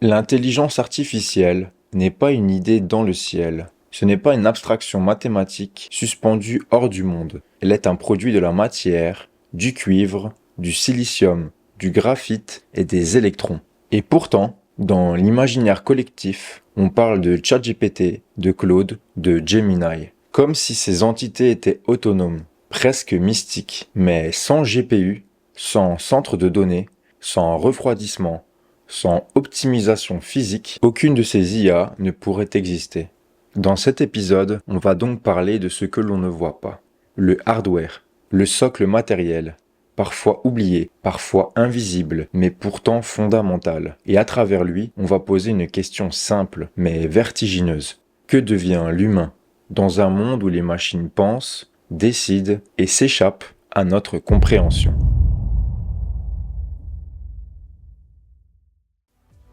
L'intelligence artificielle n'est pas une idée dans le ciel. Ce n'est pas une abstraction mathématique suspendue hors du monde. Elle est un produit de la matière, du cuivre, du silicium, du graphite et des électrons. Et pourtant, dans l'imaginaire collectif, on parle de ChatGPT, de Claude, de Gemini, comme si ces entités étaient autonomes, presque mystiques, mais sans GPU, sans centre de données, sans refroidissement, sans optimisation physique, aucune de ces IA ne pourrait exister. Dans cet épisode, on va donc parler de ce que l'on ne voit pas. Le hardware, le socle matériel, parfois oublié, parfois invisible, mais pourtant fondamental. Et à travers lui, on va poser une question simple, mais vertigineuse. Que devient l'humain dans un monde où les machines pensent, décident et s'échappent à notre compréhension?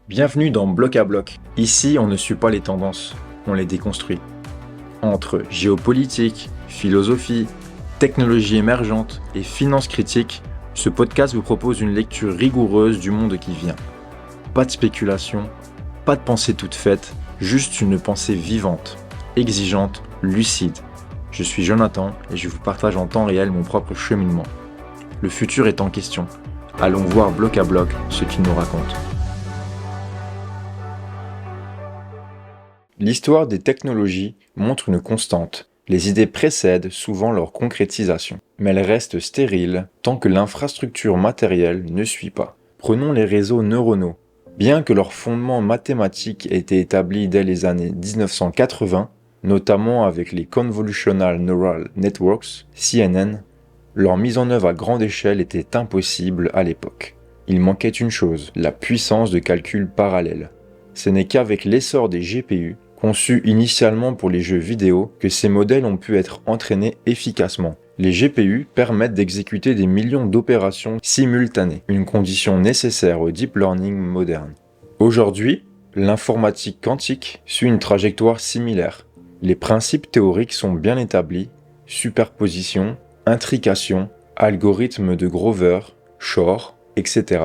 Bienvenue dans Bloc à Bloc. Ici, on ne suit pas les tendances, on les déconstruit. Entre géopolitique, philosophie, technologie émergente et finance critique, ce podcast vous propose une lecture rigoureuse du monde qui vient. Pas de spéculation, pas de pensée toute faite, juste une pensée vivante, exigeante, lucide. Je suis Jonathan et je vous partage en temps réel mon propre cheminement. Le futur est en question. Allons voir bloc à bloc ce qu'il nous raconte. L'histoire des technologies montre une constante. Les idées précèdent souvent leur concrétisation, mais elles restent stériles tant que l'infrastructure matérielle ne suit pas. Prenons les réseaux neuronaux. Bien que leur fondement mathématique ait été établi dès les années 1980, notamment avec les Convolutional Neural Networks, CNN, leur mise en œuvre à grande échelle était impossible à l'époque. Il manquait une chose, la puissance de calcul parallèle. Ce n'est qu'avec l'essor des GPU, conçus initialement pour les jeux vidéo, que ces modèles ont pu être entraînés efficacement. Les GPU permettent d'exécuter des millions d'opérations simultanées, une condition nécessaire au deep learning moderne. Aujourd'hui, l'informatique quantique suit une trajectoire similaire. Les principes théoriques sont bien établis, superposition, intrication, algorithmes de Grover, Shor, etc.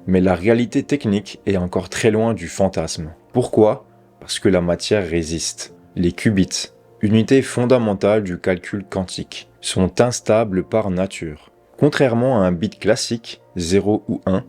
Mais la réalité technique est encore très loin du fantasme. Pourquoi ? Parce que la matière résiste. Les qubits, unité fondamentale du calcul quantique, sont instables par nature. Contrairement à un bit classique, 0 ou 1,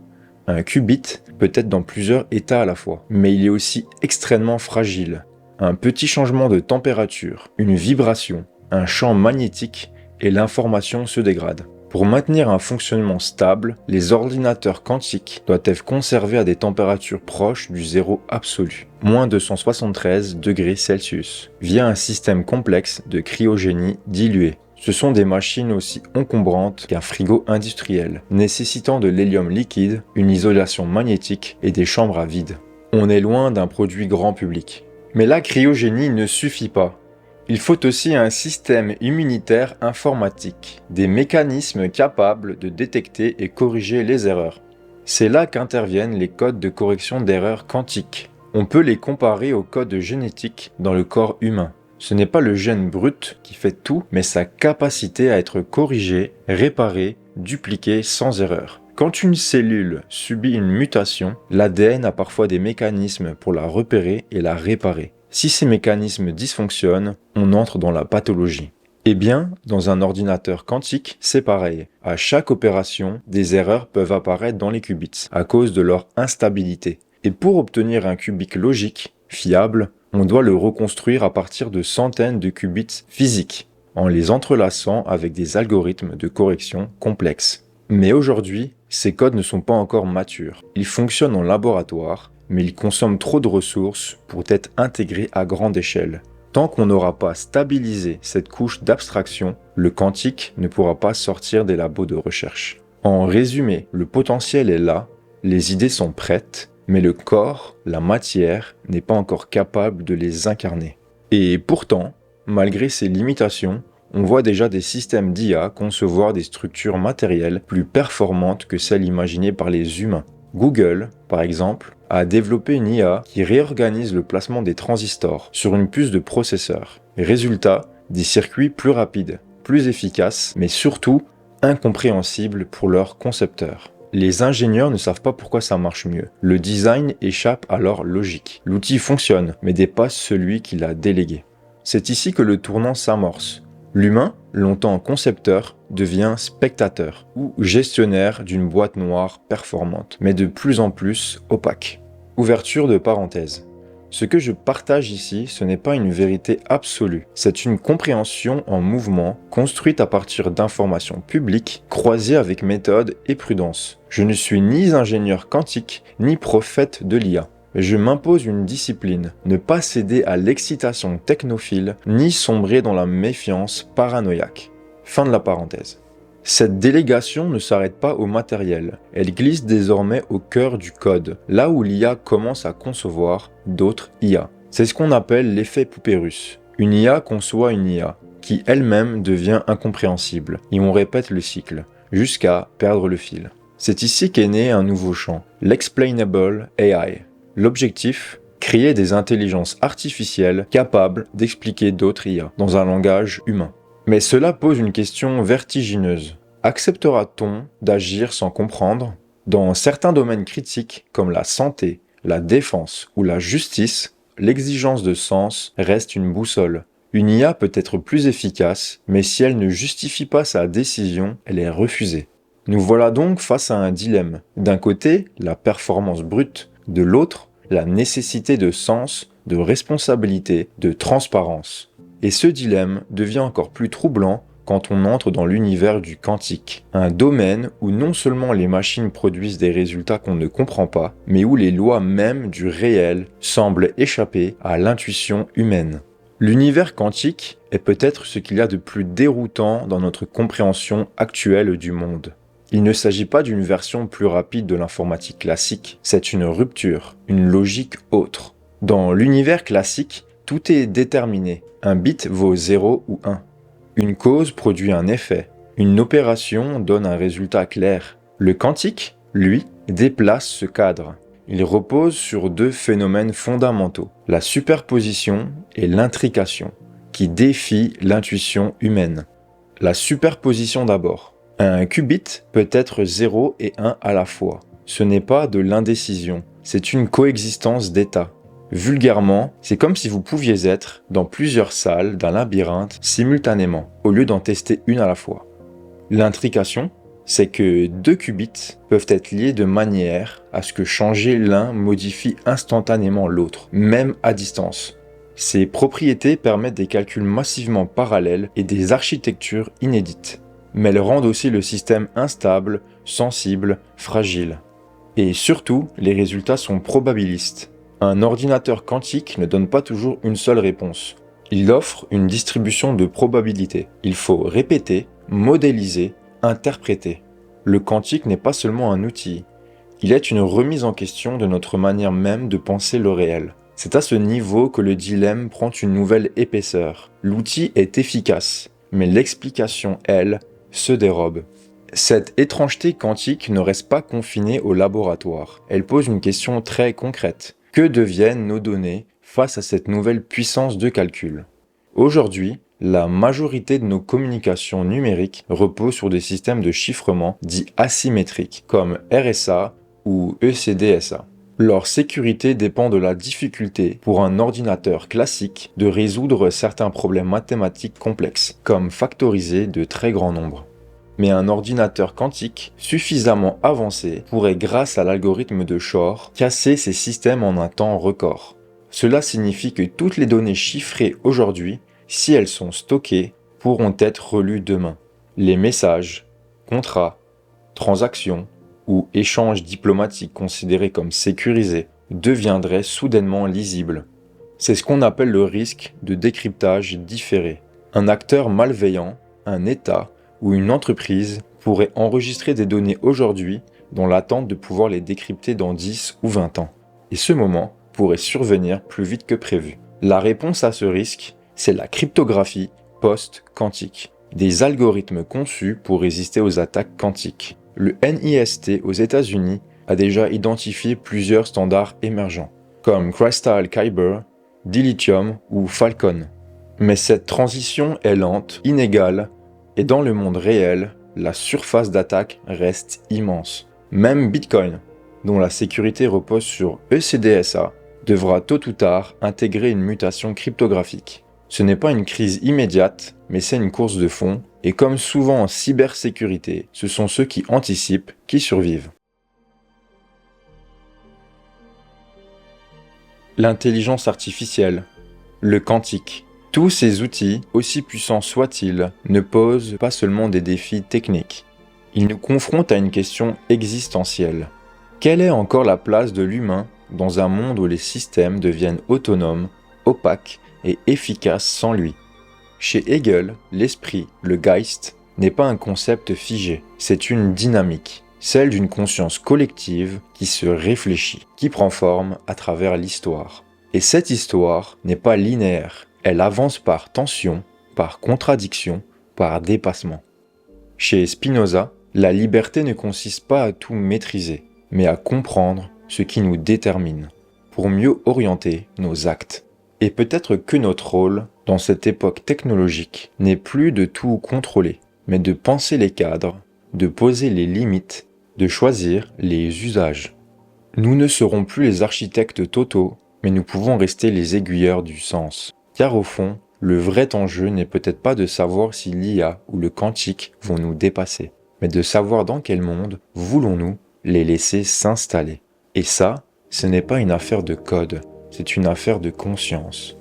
un qubit peut être dans plusieurs états à la fois, mais il est aussi extrêmement fragile. Un petit changement de température, une vibration, un champ magnétique et l'information se dégrade. Pour maintenir un fonctionnement stable, les ordinateurs quantiques doivent être conservés à des températures proches du zéro absolu, moins 273 degrés Celsius, via un système complexe de cryogénie diluée. Ce sont des machines aussi encombrantes qu'un frigo industriel, nécessitant de l'hélium liquide, une isolation magnétique et des chambres à vide. On est loin d'un produit grand public. Mais la cryogénie ne suffit pas. Il faut aussi un système immunitaire informatique, des mécanismes capables de détecter et corriger les erreurs. C'est là qu'interviennent les codes de correction d'erreurs quantiques. On peut les comparer aux codes génétiques dans le corps humain. Ce n'est pas le gène brut qui fait tout, mais sa capacité à être corrigé, réparé, dupliqué sans erreur. Quand une cellule subit une mutation, l'ADN a parfois des mécanismes pour la repérer et la réparer. Si ces mécanismes dysfonctionnent, on entre dans la pathologie. Eh bien, dans un ordinateur quantique, c'est pareil. À chaque opération, des erreurs peuvent apparaître dans les qubits à cause de leur instabilité. Et pour obtenir un qubit logique, fiable, on doit le reconstruire à partir de centaines de qubits physiques, en les entrelaçant avec des algorithmes de correction complexes. Mais aujourd'hui, ces codes ne sont pas encore matures. Ils fonctionnent en laboratoire, mais ils consomment trop de ressources pour être intégrés à grande échelle. Tant qu'on n'aura pas stabilisé cette couche d'abstraction, le quantique ne pourra pas sortir des labos de recherche. En résumé, le potentiel est là, les idées sont prêtes, mais le corps, la matière, n'est pas encore capable de les incarner. Et pourtant, malgré ces limitations, on voit déjà des systèmes d'IA concevoir des structures matérielles plus performantes que celles imaginées par les humains. Google, par exemple, a développé une IA qui réorganise le placement des transistors sur une puce de processeur. Résultat, des circuits plus rapides, plus efficaces, mais surtout incompréhensibles pour leurs concepteurs. Les ingénieurs ne savent pas pourquoi ça marche mieux. Le design échappe à leur logique. L'outil fonctionne, mais dépasse celui qui l'a délégué. C'est ici que le tournant s'amorce. L'humain, longtemps concepteur, devient spectateur ou gestionnaire d'une boîte noire performante, mais de plus en plus opaque. Ouverture de parenthèse. Ce que je partage ici, ce n'est pas une vérité absolue, c'est une compréhension en mouvement construite à partir d'informations publiques croisées avec méthode et prudence. Je ne suis ni ingénieur quantique, ni prophète de l'IA. Je m'impose une discipline, ne pas céder à l'excitation technophile, ni sombrer dans la méfiance paranoïaque. Fin de la parenthèse. Cette délégation ne s'arrête pas au matériel, elle glisse désormais au cœur du code, là où l'IA commence à concevoir d'autres IA. C'est ce qu'on appelle l'effet poupée russe. Une IA conçoit une IA, qui elle-même devient incompréhensible, et on répète le cycle, jusqu'à perdre le fil. C'est ici qu'est né un nouveau champ, l'explainable AI. L'objectif, créer des intelligences artificielles capables d'expliquer d'autres IA, dans un langage humain. Mais cela pose une question vertigineuse. Acceptera-t-on d'agir sans comprendre ? Dans certains domaines critiques, comme la santé, la défense ou la justice, l'exigence de sens reste une boussole. Une IA peut être plus efficace, mais si elle ne justifie pas sa décision, elle est refusée. Nous voilà donc face à un dilemme. D'un côté, la performance brute, de l'autre, la nécessité de sens, de responsabilité, de transparence. Et ce dilemme devient encore plus troublant quand on entre dans l'univers du quantique, un domaine où non seulement les machines produisent des résultats qu'on ne comprend pas, mais où les lois mêmes du réel semblent échapper à l'intuition humaine. L'univers quantique est peut-être ce qu'il y a de plus déroutant dans notre compréhension actuelle du monde. Il ne s'agit pas d'une version plus rapide de l'informatique classique, c'est une rupture, une logique autre. Dans l'univers classique, tout est déterminé. Un bit vaut 0 ou 1. Une cause produit un effet. Une opération donne un résultat clair. Le quantique, lui, déplace ce cadre. Il repose sur deux phénomènes fondamentaux, la superposition et l'intrication, qui défient l'intuition humaine. La superposition d'abord. Un qubit peut être 0 et 1 à la fois. Ce n'est pas de l'indécision, c'est une coexistence d'états. Vulgairement, c'est comme si vous pouviez être dans plusieurs salles d'un labyrinthe simultanément, au lieu d'en tester une à la fois. L'intrication, c'est que deux qubits peuvent être liés de manière à ce que changer l'un modifie instantanément l'autre, même à distance. Ces propriétés permettent des calculs massivement parallèles et des architectures inédites. Mais elles rendent aussi le système instable, sensible, fragile. Et surtout, les résultats sont probabilistes. Un ordinateur quantique ne donne pas toujours une seule réponse. Il offre une distribution de probabilités. Il faut répéter, modéliser, interpréter. Le quantique n'est pas seulement un outil. Il est une remise en question de notre manière même de penser le réel. C'est à ce niveau que le dilemme prend une nouvelle épaisseur. L'outil est efficace, mais l'explication, elle, se dérobe. Cette étrangeté quantique ne reste pas confinée au laboratoire. Elle pose une question très concrète. Que deviennent nos données face à cette nouvelle puissance de calcul ? Aujourd'hui, la majorité de nos communications numériques reposent sur des systèmes de chiffrement dits asymétriques, comme RSA ou ECDSA. Leur sécurité dépend de la difficulté pour un ordinateur classique de résoudre certains problèmes mathématiques complexes, comme factoriser de très grands nombres. Mais un ordinateur quantique suffisamment avancé pourrait, grâce à l'algorithme de Shor, casser ces systèmes en un temps record. Cela signifie que toutes les données chiffrées aujourd'hui, si elles sont stockées, pourront être relues demain. Les messages, contrats, transactions ou échanges diplomatiques considérés comme sécurisés deviendraient soudainement lisibles. C'est ce qu'on appelle le risque de décryptage différé. Un acteur malveillant, un État ou une entreprise pourrait enregistrer des données aujourd'hui dans l'attente de pouvoir les décrypter dans 10 ou 20 ans. Et ce moment pourrait survenir plus vite que prévu. La réponse à ce risque, c'est la cryptographie post-quantique. Des algorithmes conçus pour résister aux attaques quantiques. Le NIST aux États-Unis a déjà identifié plusieurs standards émergents, comme Crystal Kyber, Dilithium ou Falcon. Mais cette transition est lente, inégale, et dans le monde réel, la surface d'attaque reste immense. Même Bitcoin, dont la sécurité repose sur ECDSA, devra tôt ou tard intégrer une mutation cryptographique. Ce n'est pas une crise immédiate, mais c'est une course de fond, et comme souvent en cybersécurité, ce sont ceux qui anticipent qui survivent. L'intelligence artificielle, le quantique. Tous ces outils, aussi puissants soient-ils, ne posent pas seulement des défis techniques. Ils nous confrontent à une question existentielle. Quelle est encore la place de l'humain dans un monde où les systèmes deviennent autonomes, opaques et efficaces sans lui? Chez Hegel, l'esprit, le Geist, n'est pas un concept figé, c'est une dynamique, celle d'une conscience collective qui se réfléchit, qui prend forme à travers l'histoire. Et cette histoire n'est pas linéaire, elle avance par tension, par contradiction, par dépassement. Chez Spinoza, la liberté ne consiste pas à tout maîtriser, mais à comprendre ce qui nous détermine, pour mieux orienter nos actes. Et peut-être que notre rôle, dans cette époque technologique, n'est plus de tout contrôler, mais de penser les cadres, de poser les limites, de choisir les usages. Nous ne serons plus les architectes totaux, mais nous pouvons rester les aiguilleurs du sens. Car au fond, le vrai enjeu n'est peut-être pas de savoir si l'IA ou le quantique vont nous dépasser, mais de savoir dans quel monde voulons-nous les laisser s'installer. Et ça, ce n'est pas une affaire de code, c'est une affaire de conscience.